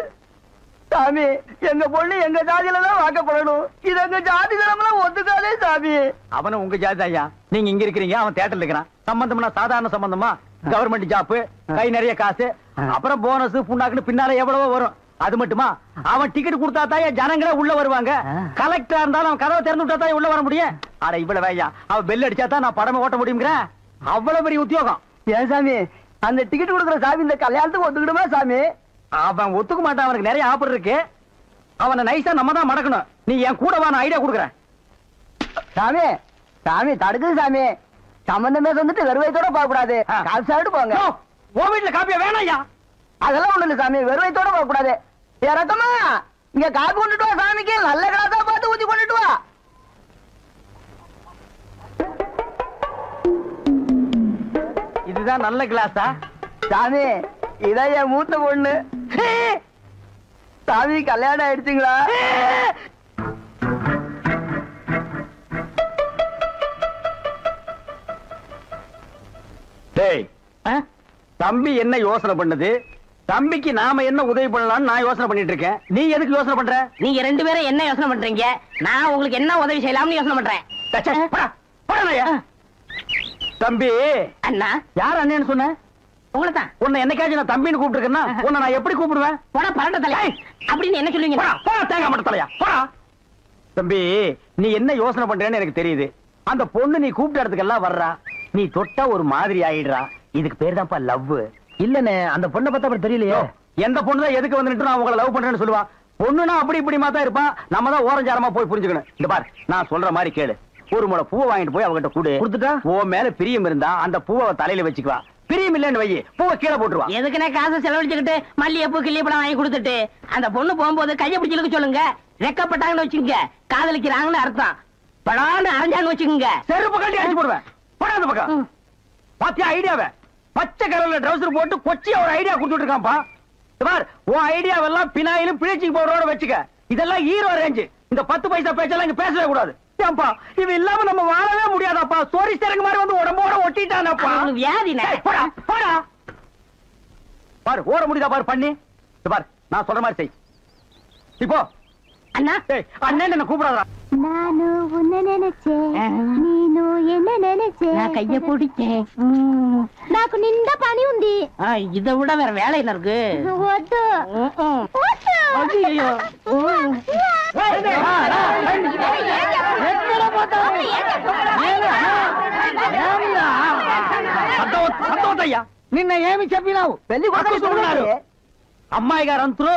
Speaker 2: சாமி எங்க பொண்ணு எங்க ஜாதியில தான் வாக்கப்படணும். இது எங்க ஜாதி தரமெல்லாம் ஒத்துக்காதே சாமி.
Speaker 3: அவன உங்க ஜாதி ஐயா, நீங்க இங்க இருக்கிறீங்க, அவன் தியேட்டர்ல இருக்கிறான். சம்பந்தம்னா சாதாரண சம்பந்தமா? கவர்மெண்ட் ஜாப், கை நிறைய காசு, அப்புறம் போனஸ் புண்ணாக்குன்னு பின்னால எவ்வளவோ வரும். அது மட்டுமா, அவன் டிக்கெட் கொடுத்தா தான் ஜனங்களே உள்ள வருவாங்க. கலெக்டரா இருந்தாலும் அவன் கதவை திறந்து விட்டா தான் உள்ள வர முடியும். அட இவ்வளவு ஐயா, அவன் பெல் அடிச்சா தான் நான் படமே ஓட்ட முடியுங்கிற அவ்வளவு பெரிய உத்தியோகம்.
Speaker 2: ஏன் சாமி அந்த டிக்கெட் கொடுக்குற சாமி இந்த கல்யாணத்துக்கு ஒத்துக்கிடுமா சாமி?
Speaker 3: அவன் ஒத்துக்க மாட்டான், அவனுக்கு நிறைய ஆஃபர் இருக்கு. அவனை நைஸா நம்ம தான் மடக்கணும். நீ என் கூட வா, நான் ஐடியா கொடுக்குறேன்.
Speaker 2: சாமி தடுக்குது சாமி. சம்பந்தமே வந்துட்டு வெறுவைத்தோட போக கூடாது, காசு சாப்பிட்டு போங்க.
Speaker 3: உன் வீட்டுல காப்பியா வேணாயா?
Speaker 2: அதெல்லாம் ஒண்ணு இல்ல சாமி, வெறுவைத்தோட போக கூடாது. இறக்கமா இங்க காப்பி கொண்டுட்டு வா சாமிக்கு, நல்ல கிளாஸா பார்த்து ஊத்தி கொண்டுட்டு வா.
Speaker 3: இதுதான் நல்ல கிளாஸா?
Speaker 2: சாமி இதான் என் மூத்த பொண்ணு. சாமி கல்யாணம் ஆயிடுச்சுங்களா?
Speaker 3: டேய், தம்பி என்ன யோசனை பண்ணது? தம்பிக்கு நாம என்ன உதவி பண்ணலாம்னு நான் யோசனை பண்ணிட்டு இருக்கேன். நீ எதுக்கு யோசனை பண்ற?
Speaker 4: நீங்க 2 பேரும் என்ன யோசனை பண்றீங்க? நான் உங்களுக்கு என்ன உதவி செய்யலாம்னு யோசனை பண்றேன்.
Speaker 3: தம்பி
Speaker 4: அண்ணா.
Speaker 3: யார் அண்ணன்னு சொன்ன?
Speaker 4: உங்களை தான்.
Speaker 3: உன்னை என்னைக்காச்சும் நான் தம்பின்னு கூப்பிட்டுருக்கேன்னா உன்னை நான் எப்படி கூப்பிடுவேன்?
Speaker 4: போடா பரண்ட தலையா அப்படின்னு என்ன சொல்லுவீங்க?
Speaker 3: போடா தேங்காய் மட்டும் தலையா போடா. தம்பி நீ என்ன யோசனை பண்றேன்னு எனக்கு தெரியுது. அந்த பொண்ணு நீ கூப்பிட்ட இடத்துக்கெல்லாம் வர்றா, நீ தொட்டா ஒரு மாதிரி ஆயிடுறா. இதுக்கு பேர் தான்ப்பா லவ்.
Speaker 2: இல்லண்ணே அந்த பொண்ணை பார்த்தா அப்படி தெரியலையே.
Speaker 3: எந்த பொண்ணு தான் எதுக்கு வந்துட்டு நான் உங்களை லவ் பண்றேன்னு சொல்லுவா? பொண்ணுனா அப்படி இப்படிமா தான் இருப்பான். நம்ம தான் ஓரஞ்சாரமா போய் புரிஞ்சுக்கணும். இந்த பார் நான் சொல்ற மாதிரி கேளு. ஒரு முளை பூவை வாங்கிட்டு போய் அவகிட்ட கூடு கொடுத்துட்டா உன் மேல பிரியம் இருந்தா அந்த பூவை தலையில வச்சுக்குவா. பிரியம் இல்லன்னு வை, பூவை கீழே போட்டுருவா.
Speaker 4: எதுக்குனே காசை செலவழிச்சுக்கிட்டு மல்லிகைப்பூ கிள்ளிப்பழம் வாங்கி கொடுத்துட்டு அந்த பொண்ணு போகும்போது கையை பிடிச்சிருக்க சொல்லுங்க. ரெக்கப்பட்டாங்கன்னு வச்சுக்கோங்க, காதலிக்கிறாங்கன்னு அர்த்தம். படான்னு அரைஞ்சான்னு வச்சுக்கோங்க,
Speaker 3: செருப்பு கட்டி அடிச்சு போடுவேன். படாத பக்கம் பாத்தியா ஐடியாவை? பச்சை கலர்ல ட்ரவுசர் போட்டு கொச்சியா ஒரு ஐடியா கொடுத்துட்டு இருக்கான்ப்பா. உன் ஐடியாவெல்லாம் பினாயிலும் பிளீச்சிங் பவுடரோட வச்சுக்க. இதெல்லாம் ஹீரோ ரேஞ்சு. இந்த 10 பைசா பேச்செல்லாம் இங்க பேசவே கூடாது. இவ இல்லாம நம்ம வாழவே முடியாதாப்பா. சோரி சரக்கு மாதிரி வந்து உடம்போட ஒட்டிட்டானப்பா.
Speaker 4: வியாதி
Speaker 3: போடா போடா. பாரு ஓட முடியுதா பாரு பண்ணி. பாரு நான் சொல்ற மாதிரி செய். இப்போ
Speaker 4: அண்ணா
Speaker 3: அண்ணன் என்ன கூப்பிடாதா?
Speaker 7: நானு உன்னை நினைச்சேன், நீனு என்ன நினைச்சேன்.
Speaker 4: நான் கைய பிடிச்சேன்.
Speaker 7: నాకు నిండా పని ఉంది.
Speaker 4: இதை விட வேற வேலை என்ன இருக்கு?
Speaker 7: వద్దు
Speaker 4: ஐயோ
Speaker 3: నిన్న ఏమి చెప్పినావు? పెళ్లి కొడుకున్నారు అమ్మాయి గారు అంతరు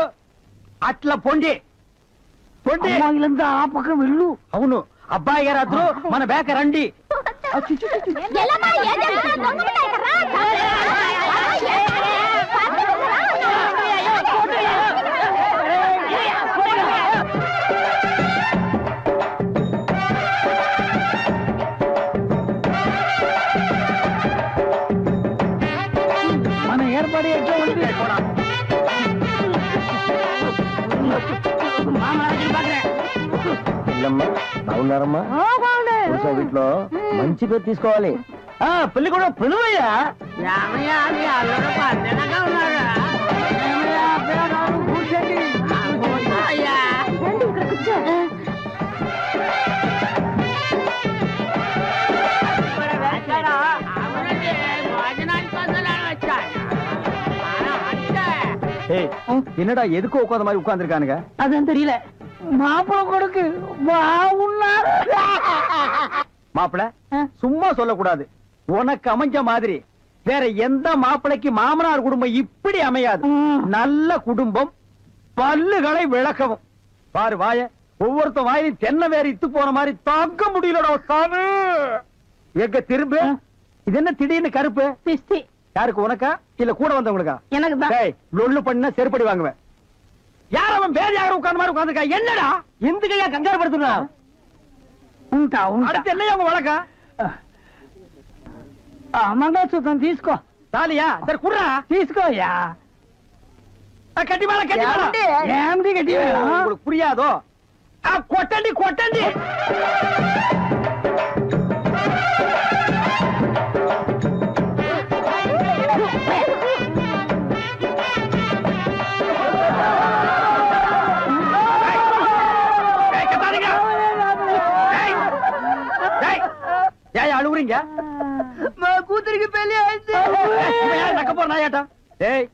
Speaker 3: అట్లా పొండి పొండి
Speaker 2: అమ్మాయిలంతా ఆ పక్కన వెళ్ళు.
Speaker 3: అవును అబ్బాయి గారు అద్దరు మన బేక రండి.
Speaker 2: మన ఏర్పాటు ఎట్లా ఉంది? బాగున్నారమ్మా? వీటిలో మంచి పేరు తీసుకోవాలి.
Speaker 3: పెళ్లి కూడా పిలువయ్యా. என்னடா எதுக்கு உட்காந்த மாதிரி உட்கார்ந்துருக்கானுங்க?
Speaker 4: அதான் தெரியல.
Speaker 2: மாப்பிள கொடுக்கு பாவுன்னாரு.
Speaker 3: மாப்பிள சும்மா சொல்லக்கூடாது. உனக்கு அமைஞ்ச மாதிரி வேற எந்த மாப்பிளைக்கு மாமனார் குடும்பம் இப்படி அமையாது. நல்ல குடும்பம், பல்லுகளை விளக்கவும். பாரு வாய, ஒவ்வொருத்த வாயிலும் தென்னை வேற இத்து போன மாதிரி தாக்க முடியலடா சாமி. எங்க திரும்ப இது என்ன திடீர்னு கருப்பு? யாருக்கு, உனக்கா இல்ல கூட வந்தவங்களுக்கா?
Speaker 4: எனக்கு தான்.
Speaker 3: லொல்லு பண்ண செருப்படி வாங்குவேன். யார் அவன் பேர் யாரும் உட்கார்ந்த மாதிரி உட்கார்ந்துக்கா? என்னடா இந்த கையா கங்காரு படுத்துனா? அடுத்து என்னையா உங்க வழக்கா?
Speaker 2: మంగళసూత్రం తీసుకో.
Speaker 3: తాలియా సరే కుర్రా
Speaker 2: తీసుకోయా.
Speaker 3: కట్టి మేళ కట్టి మేళ
Speaker 2: ఏమిటి కట్టి మేళ?
Speaker 3: உங்களுக்கு புரியாதோ? కొట్టండి కొట్టండి. அழுகுறீங்க?
Speaker 2: கூத்துருக்கு பெரிய
Speaker 3: நக்க போற நாயாட்டா. ஏய்,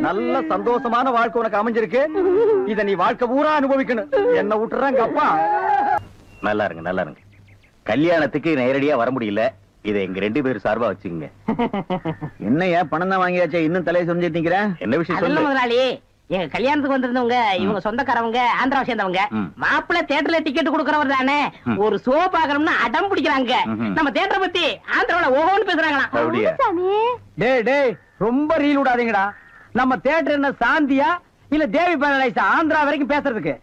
Speaker 3: நல்ல சந்தோஷமான வாழ்க்கை உனக்கு அமைஞ்சிருக்கு. இத நீ வாழ்க்கை பூரா அனுபவிக்கணும். என்ன விட்டுறாங்க அப்பா.
Speaker 9: நல்லா இருங்க நல்லா இருங்க. கல்யாணத்துக்கு நேரடியா வர முடியல. இதை எங்க 2 பேரும் சார்பா வச்சுங்க.
Speaker 8: என்னையா பணம் தான் வாங்கியாச்சே, இன்னும் தலையை சொல்லிட்டு
Speaker 9: என்ன விஷயம்
Speaker 4: அதெல்லாம்
Speaker 9: சொல்லு.
Speaker 4: முதலாளி, எங்க கல்யாணத்துக்கு வந்திருந்தவங்க இவங்க சொந்தக்காரவங்க, ஆந்திராவை சேர்ந்தவங்க. மாப்பிள்ளை தியேட்டர்ல டிக்கெட் கொடுக்கறவர் தானே, ஒரு ஷோ பாக்கணும்னு அடம் பிடிக்கிறாங்க. நம்ம தியேட்டரை பத்தி ஆந்திராவில ஓஹோன்னு பேசுறாங்களாம்.
Speaker 9: அப்படியா?
Speaker 3: டேய் டேய், ரொம்ப ரீல் விடாதீங்கடா. நம்ம தியேட்டர் என்ன சாந்தியா இல்ல தேவி பேரடைஸா ஆந்திரா வரைக்கும் பேசுறதுக்கு?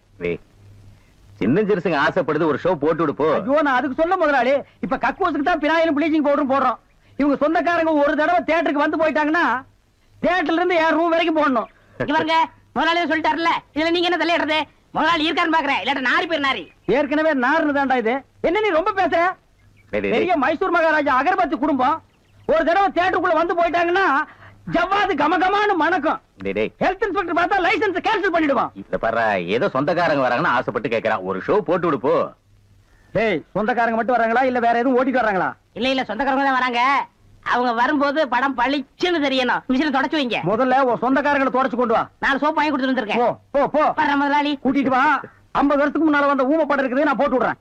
Speaker 9: சின்ன சிறுசுங்க ஆசைப்படுது, ஒரு ஷோ போட்டு விடுப்போ.
Speaker 3: ஐயோ, நான் அதுக்கு சொல்ல முதலாளி. இப்ப கக்கூசுக்கு தான் பினாயிலும் ப்ளீச்சிங் பவுடரும் போடுறோம். இவங்க சொந்தக்காரங்க ஒரு தடவை தியேட்டருக்கு வந்து போயிட்டாங்கன்னா தியேட்டர்ல இருந்து என் ரூம் வரைக்கும் போடணும்.
Speaker 4: இவங்க முதலாளியே சொல்லிட்டாருல, இதுல நீங்க என்ன தலையிடுறது? முதலாளி இருக்கான்னு பாக்குறேன், இல்லாட்ட நாரி பேர் நாரி.
Speaker 3: ஏற்கனவே நார்னு தான்டா இது. என்ன நீ ரொம்ப பேசுற? பெரிய மைசூர் மகாராஜா அகர்பத்தி குடும்பம் ஒரு தடவை தியேட்டருக்குள்ள வந்து போயிட்டாங்கன்னா ஜவ்வாது கமகமானு மணக்கும். ஹெல்த் இன்ஸ்பெக்டர் பார்த்தா லைசென்ஸ் கேன்சல் பண்ணிடுவான்.
Speaker 9: இத பாரு, ஏதோ சொந்தக்காரங்க வராங்கன்னு ஆசைப்பட்டு கேக்குறான். ஒரு ஷோ போட்டு விடுப்போ.
Speaker 3: டேய், சொந்தக்காரங்க மட்டும் வராங்களா இல்ல வேற எதுவும் ஓட்டிட்டு வராங்களா?
Speaker 4: இல்ல இல்ல, சொந்தக்காரங்க தான் வராங்க. அவங்க வரும்போது படம் பளிச்சுன்னு தெரியணும். மிஷினை தொடச்சு வைங்க.
Speaker 3: முதல்ல உன் சொந்தக்காரங்களை தொடச்சு கொண்டு வா.
Speaker 4: 4 சோப்பு வாங்கி கொடுத்துட்டு வந்திருக்கேன்.
Speaker 3: போ போ போ.
Speaker 4: வர முதலாளி
Speaker 3: கூட்டிட்டு வா. 50 வருஷத்துக்கு முன்னால வந்த ஊமை படம் இருக்குது, நான் போட்டு விடுறேன்.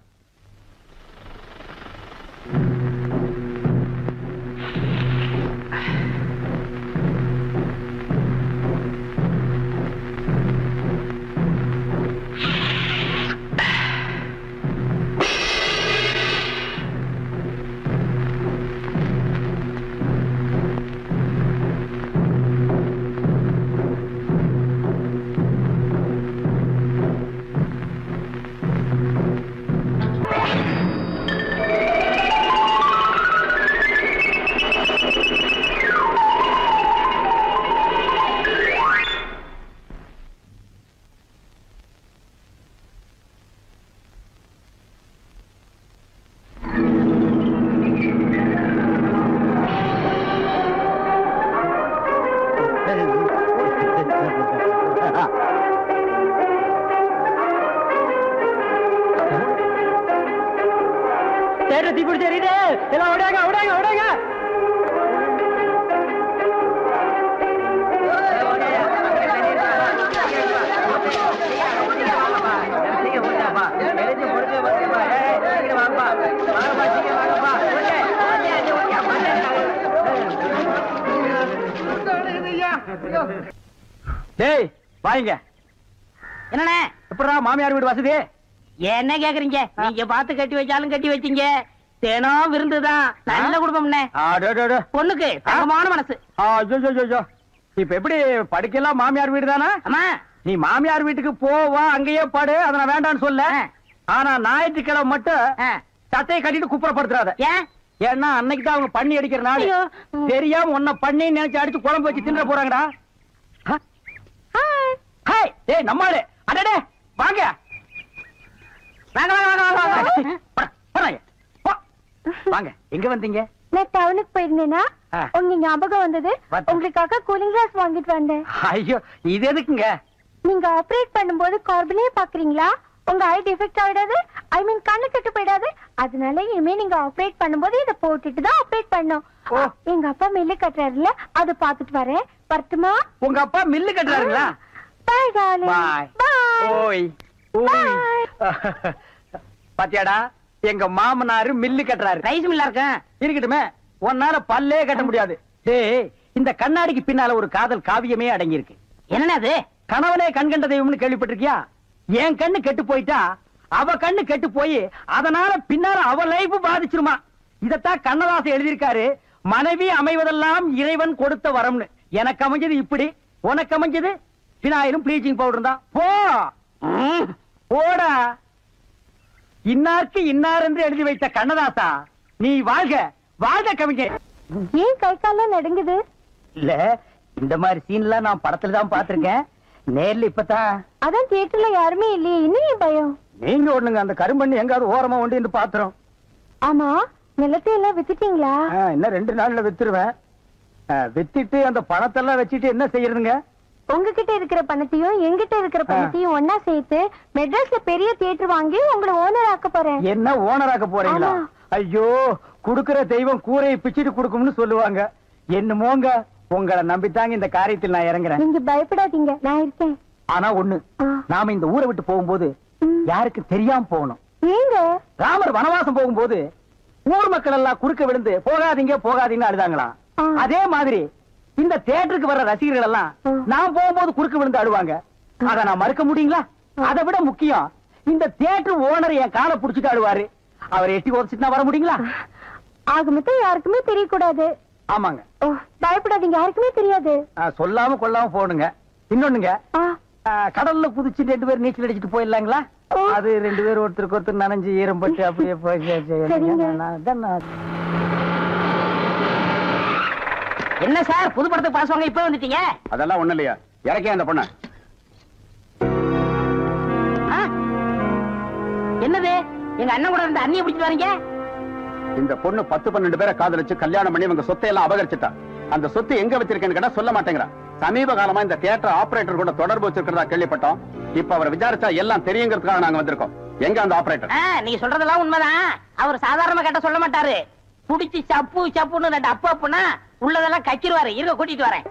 Speaker 3: தேட்டர் தீ பிடிச்சி எரியுது. எல்லாம் ஓடாங்க ஓடாங்க ஓடாங்க. டேய் வாங்க.
Speaker 4: என்னண்ணே
Speaker 3: எப்படா மாமியார் வீடு வசதி?
Speaker 4: என்ன கேக்குறீங்க? நீங்க பார்த்து கட்டி வச்சாலும் கட்டி வச்சீங்க. தினம் விருந்துதான். நல்ல குடும்பம்ண்ணே. பொண்ணுக்கு தங்கமான மனசு.
Speaker 3: இப்ப எப்படி படுக்கலாம்? மாமியார் வீடு தானே?
Speaker 4: ஆமா.
Speaker 3: நீ மாமியார் வீட்டுக்கு போவா, அங்கேயே பாடு. அதை நான் வேண்டான்னு சொல்ல. ஆனா ஞாயிற்றுக்கிழமை மட்டும் சட்டையை கட்டிட்டு குப்புறப்படுத்துறாத.
Speaker 4: ஏன்?
Speaker 3: ஏன்னா அன்னைக்கு தான் அவங்க பண்ணி அடிக்கிற நாள். தெரியாம உன்னை பண்ணி நினைச்சு அடிச்சு குழம்பு வச்சு தின்ற போறாங்கடா. ஏய் நம்மாளு, அடடே வாங்க வாங்க வாங்க வாங்க வாங்க வாங்க. எங்க வந்தீங்க?
Speaker 7: நான் டவுனுக்கு போயிருந்தேனா உங்க ஞாபகம் வந்தது. உங்களுக்காக கூலிங் கிளாஸ் வாங்கிட்டு வந்தேன்.
Speaker 3: ஐயோ இது எதுக்குங்க?
Speaker 7: நீங்க ஆபரேட் பண்ணும்போது கார்பனே பாக்குறீங்களா? உங்க ஐ டிஃபெக்ட் ஆயிடாது. ஐ மீன் கண்ணு கெட்டு போயிடாது. அதனால இனிமே நீங்க ஆபரேட் பண்ணும்போது இதை போட்டுட்டு தான் ஆபரேட் பண்ணும். எங்க அப்பா மில்லு கட்டுறாருல, அதை பாத்துட்டு வரேன். வரட்டுமா?
Speaker 3: உங்க அப்பா மில்லு கட்டுறாருங்களா?
Speaker 7: பாய் டார்லிங். பாய்.
Speaker 3: ஓய் ஓய். பாத்தியாடா, எங்க மாமனாரு மில்லு கட்டுறாரு.
Speaker 4: ரைஸ் மில்லா
Speaker 3: இருக்கட்டுமே, உன்னால பல்லே கட்ட முடியாது. டேய், இந்த கண்ணாடிக்கு பின்னால ஒரு காதல் காவியமே அடங்கி இருக்கு.
Speaker 4: என்ன அது?
Speaker 3: கணவனே கண்கண்ட தெய்வம்னு கேள்விப்பட்டிருக்கியா? என் கண்ணு கெட்டு போயிட்டா அவ கண்ணு கெட்டு போய் அதனால பின்னால அவ லைஃப் பாதிச்சிருமா. இதத்தான் கண்ணதாசன் எழுதியிருக்காரு. மனைவி அமைவதெல்லாம் இறைவன் கொடுத்த வரம்னு. எனக்கு அமைஞ்சது இப்படி, உனக்கு அமைஞ்சது பினாயிலும் ப்ளீச்சிங் பவுடர் தான். போ போடா. இன்னாருக்கு இன்னார் என்று எழுதி வைத்த கண்ணதாசா, நீ வாழ்க வாழ்க கவிஞர்.
Speaker 7: ஏன் கை காலம் நடுங்குது?
Speaker 3: இல்ல, இந்த மாதிரி சீன்லாம் நான் படத்துல தான் பாத்திருக்கேன். நேர்ல இப்பதான்.
Speaker 7: அதான் தியேட்டர்ல யாருமே இல்லையே, இன்னும் பயம்.
Speaker 3: நீங்க ஒண்ணுங்க, அந்த கரும்பண்ணி எங்காவது ஓரமா ஒண்டி இருந்து பாத்துறோம்.
Speaker 7: ஆமா, நிலத்தை எல்லாம் வித்துட்டீங்களா?
Speaker 3: இன்னும் 2 நாள்ல வித்துருவேன். வித்துட்டு அந்த பணத்தெல்லாம் வச்சுட்டு என்ன செய்யறதுங்க?
Speaker 7: உங்ககிட்ட இருக்கிற பணத்தையும் எங்கிட்ட இருக்கிற பணத்தையும் ஒன்னா சேர்த்து மெட்ராஸ்ல பெரிய தியேட்டர் வாங்கி உங்களை ஓனர் ஆக்க போறேன்.
Speaker 3: என்ன ஓனர் ஆக்க போறீங்களா? ஐயோ, குடுக்கிற தெய்வம் கூரையை பிச்சுட்டு கொடுக்கும்னு சொல்லுவாங்க. என்னமோங்க, உங்களை நம்பித்தாங்க இந்த காரியத்தில் நான் இறங்குறேன்.
Speaker 7: நீங்க பயப்படாதீங்க, நான் இருக்கேன்.
Speaker 3: ஆனா ஒண்ணு, நாம இந்த ஊரை விட்டு போகும்போது யாருக்கு தெரியாம போகணும்.
Speaker 7: ஏங்க?
Speaker 3: ராமர் வனவாசம் போகும்போது ஊர் மக்கள் எல்லாம் குறுக்க விழுந்து போகாதீங்க போகாதீங்கன்னு அழுதாங்களா? அதே மாதிரி இந்த தியேட்டருக்கு வர்ற ரசிகர்கள் எல்லாம் நான் போகும்போது குறுக்க விழுந்து அழுவாங்க. அத நான் மறுக்க முடியுங்களா? அதை விட முக்கியம், இந்த தியேட்டர் ஓனர் என் காலை புடிச்சிட்டு அழுவாரு. அவர் எட்டி உதச்சிட்டு நான் வர முடியுங்களா?
Speaker 7: ஆக மொத்தம் யாருக்குமே தெரியக்கூடாது.
Speaker 3: ஆமாங்க.
Speaker 7: பயப்படாதீங்க, யாருக்குமே தெரியாது.
Speaker 3: சொல்லாம கொள்ளாம போகணுங்க. இன்னொன்னுங்க, கடல்ல குதிச்சு 2 பேர் நீச்சல் அடிச்சுட்டு போயிடலாங்களா? அது 2 பேர் ஒருத்தருக்கு ஒருத்தர் நனைஞ்சு ஈரம்பட்டு அப்படியே
Speaker 4: என்ன சார், புது படத்துக்கு பாஸ் வாங்க இப்ப வந்துட்டீங்க?
Speaker 8: அதெல்லாம் ஒண்ணு இல்லையா, இறக்கே அந்த பொண்ண.
Speaker 4: என்னது, எங்க அண்ணன் கூட இருந்த அண்ணியை பிடிச்சிட்டு வரீங்க?
Speaker 8: இந்த பொண்ணு 10-12 பேரை காதலிச்சு கல்யாணம் பண்ணி இவங்க சொத்தை எல்லாம் அபகரிச்சுட்டா. அந்த சொத்து எங்க வச்சிருக்கேன்னு கேட்டா சொல்ல மாட்டேங்கிறா. சமீப காலமா இந்த தியேட்டர் ஆபரேட்டர் கூட தொடர்பு வச்சிருக்கிறதா கேள்விப்பட்டோம். இப்ப அவரை விசாரிச்சா எல்லாம் தெரியுங்கிறதுக்காக நாங்க வந்திருக்கோம். எங்க அந்த ஆபரேட்டர்?
Speaker 4: நீங்க சொல்றதெல்லாம் உண்மைதான். அவர் சாதாரணமா கேட்ட சொல்ல மாட்டாரு. புடிச்சு சப்பு சப்புன்னு 2 அப்பு அப்புனா உள்ளதெல்லாம் கச்சிருவாரு. இருக்க கூட்டிட்டு வரேன்.